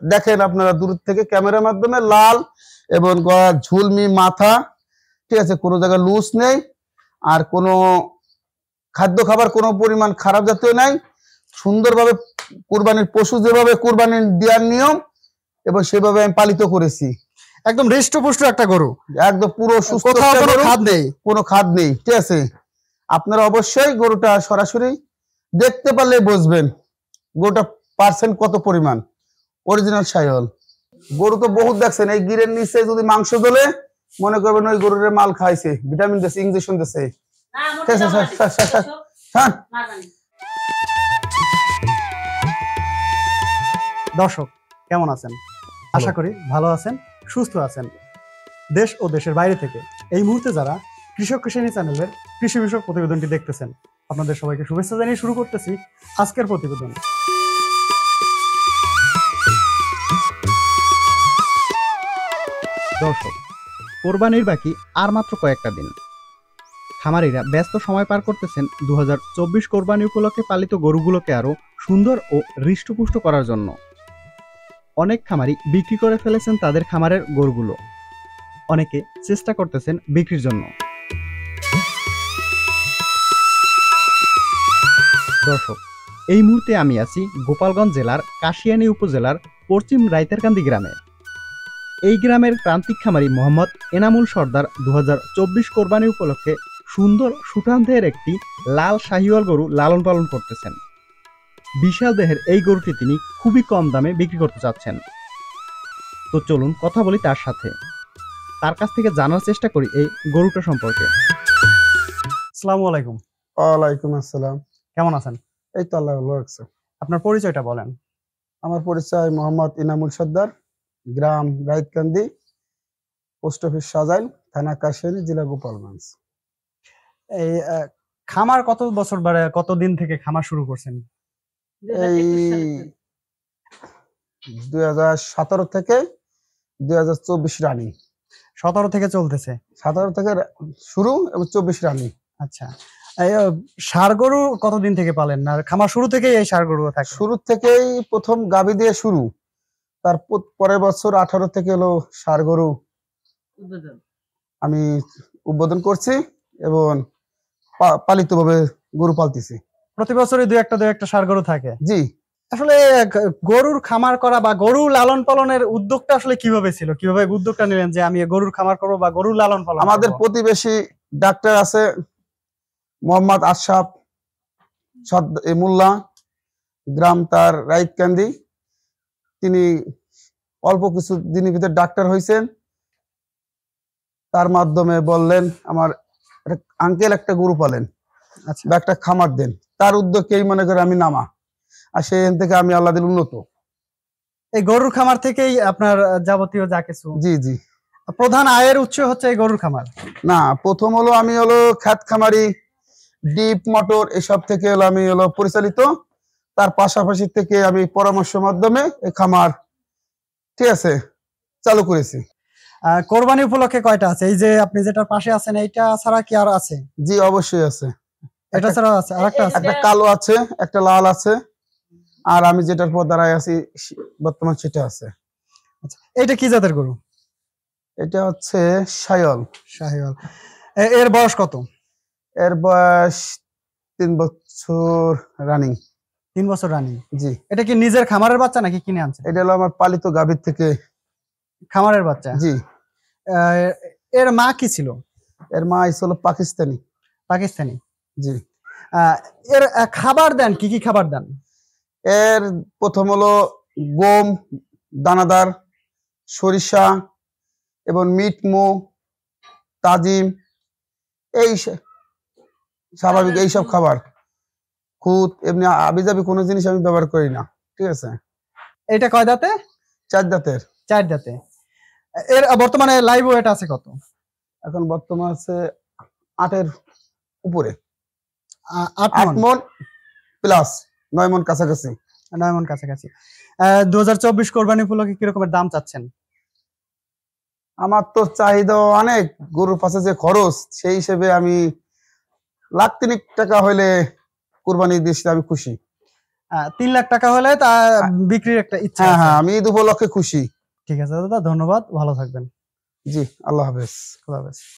দেখেন আপনারা দূর থেকে ক্যামেরার মাধ্যমে লাল এবং ঝুলমি মাথা, ঠিক আছে, কোনো জায়গায় লুজ নেই, আর কোনো খাদ্য খাবার কোনো পরিমাণ খারাপ জাতীয় নাই। সুন্দরভাবে কুরবানির পশু যেভাবে কুরবানির দেওয়ার নিয়ম এবং সেভাবে আমি পালিত করেছি। একদম হৃষ্টপুষ্ট একটা গরু, একদম পুরো সুস্থ, কোনো খাদ নেই, কোনো খাদ নেই, ঠিক আছে। আপনারা অবশ্যই গরুটা সরাসরি দেখতে পারলে বুঝবেন গরুটা পার্সেন্ট কত পরিমাণ অরিজিনাল শাহিওয়াল। গরু তো বহুত দেখছেন, এই গিরের নিচে যদি মাংস দলে মনে করবেন ওই গরুর মাল খাইছে, ভিটামিন দিয়েছে, ইঞ্জেকশন দিয়েছে। ঠিক আছে স্যার। দর্শক কেমন আছেন? আশা করি ভালো আছেন, সুস্থ আছেন। দেশ ও দেশের বাইরে থেকে এই মুহূর্তে যারা কৃষক কৃষানি চ্যানেলের কৃষি বিষয়ক প্রতিবেদনটি দেখতেছেন, আপনাদের সবাইকে শুভেচ্ছা জানিয়ে শুরু করতেছি আজকের প্রতিবেদন। দর্শক, কোরবানির বাকি আর মাত্র কয়েকটা দিন। খামারিরা ব্যস্ত সময় পার করতেছেন 2024 কোরবানি উপলক্ষে পালিত গরুগুলোকে আরো সুন্দর ও হৃষ্টপুষ্ট করার জন্য। অনেক খামারি বিক্রি করে ফেলেছেন তাদের খামারের গরুগুলো, অনেকে চেষ্টা করতেছেন বিক্রির জন্য। দর্শক, এই মুহূর্তে আমি আছি গোপালগঞ্জ জেলার কাশিয়ানী উপজেলার পশ্চিম রাইতেরকান্দি গ্রামে। এই গ্রামের প্রান্তিক খামারি মোহাম্মদ এনামুল সর্দার 2024 কোরবানি উপলক্ষে সুন্দর সুঠামদেহের একটি লাল শাহিওয়াল গরু লালন পালন করতেছেন। বিশাল দেহের এই গরুটি তিনি খুবই কম দামে বিক্রি করতে চাচ্ছেন। তো চলুন কথা বলি তার সাথে, তার কাছ থেকে জানার চেষ্টা করি এই গরুটা সম্পর্কে। আসসালামু আলাইকুম। ওয়ালাইকুম আসসালাম। কেমন আছেন? এই তো আল্লাহ ভালো রাখছে। আপনার পরিচয়টা বলেন। আমার পরিচয় মোহাম্মদ ইনামুল সর্দার, গ্রাম রাইতকান্দি, পোস্ট অফিস সাজাইল, থানা কাশিয়ানী, জেলা গোপালগঞ্জ। এই খামার কত বছর কতদিন থেকে খামার শুরু করছেন? এই 2017 থেকে 2024 রানিং। 17 থেকে চলতেছে? 17 থেকে শুরু এবং 24 রানিং। আচ্ছা, ষাঁড় গরু কতদিন থেকে পালেন? না খামার শুরু থেকেই এই ষাঁড় গরু থাকে? শুরু থেকেই প্রথম গাভী দিয়ে শুরু, তার পরের বছর 18 থেকে হলো ষাঁড় গরু আমি উদ্বোধন করছি এবং পালিতভাবে গরু পালতেছি। প্রতি বছরই দুই একটা ষাঁড় গরু থাকে? জি। আসলে গরুর খামার করা বা গরু লালন পালনের উদ্যোগটা আসলে কিভাবে ছিল? কিভাবে উদ্যোগটা নিলেন যে আমি গরুর খামার করবো বা গরু লালন পালন? আমাদের প্রতিবেশী ডাক্তার আছে মোহাম্মদ আশরাফ মোল্লা, গ্রাম তার রাইতকান্দি। তিনি অল্প কিছু দিনের ভিতরে ডাক্তার হয়েছেন, তার মাধ্যমে বললেন আমার আঙ্কেল একটা গরু পালেন, আচ্ছা, বা একটা খামার দেন। তার উদ্যোগকেই মনে করে আমি নামা, আর সেখান থেকে আমি আল্লাহ দিল উন্নত। এই গরুর খামার থেকেই আপনার যাবতীয় যা কিছু? জি জি। প্রধান আয়ের উৎস হচ্ছে এই গরুর খামার? না, প্রথম হলো আমি হলো খ্যাত খামারি, ডিপ মোটর এসব থেকে হলো আমি হলো পরিচালিত। তার পাশাপাশি থেকে আমি পরামর্শ মাধ্যমে এই খামার, ঠিক আছে, চালু করেছি। কোরবানি উপলক্ষে কয়টা আছে? এই যে আপনি যেটার পাশে আছেন এইটা ছাড়া কি আর আছে? জি অবশ্যই আছে। এটা ছাড়া আছে আরেকটা আছে? একটা কালো আছে, একটা লাল আছে, আর আমি যেটার পর দাঁড়ায় আছি বর্তমান সেটা আছে। আচ্ছা, এটা কি জাতের গরু? এটা হচ্ছে শাহিওয়াল। শাহিওয়াল। এর বয়স কত? এর বয়স 3 বছর রানিং। 3 বছর রানিং? জি। এটা কি নিজের খামারের বাচ্চা নাকি কিনে আনছেন? এটা হলো আমার পালিত গাভীর থেকে খামারের বাচ্চা? জি। এর মা কি ছিল? এর মা ছিল পাকিস্তানি। পাকিস্তানি? জি। এর খাবার দেন কি কি খাবার দেন? এর প্রথম হলো গম, দানাদার, সরিষা এবং মিট মো, তাজিম, এই স্বাভাবিক এইসব খাবার। খুদ এমনি আবিজাবি কোনো জিনিস আমি ব্যবহার করি না, ঠিক আছে। এটা কয় দাঁতে? 4 দাঁতের। 4 দাঁতে। এর বর্তমানে লাইভ ওয়েট আছে কত? এখন বর্তমান আছে 8-এর উপরে। 8 মণ প্লাস 9 মণ কাছাকাছি। 9 মণ কাছাকাছি। 2024 কোরবানি উপলক্ষে কি রকমের দাম চাচ্ছেন? আমার তো চাহিদা অনেক, গরুর পাশে যে খরচ, সেই হিসেবে আমি 1,03,000 টাকা হইলে কোরবানি দিতে আমি খুশি। 3 লাখ টাকা হলে তা বিক্রির একটা ইচ্ছা হ্যাঁ আছে। হ্যাঁ, আমি ঈদ উপলক্ষে খুশি। ঠিক আছে দাদা, ধন্যবাদ, ভালো থাকবেন। জি, আল্লাহ হাফেজ। খোদা হাফেজ।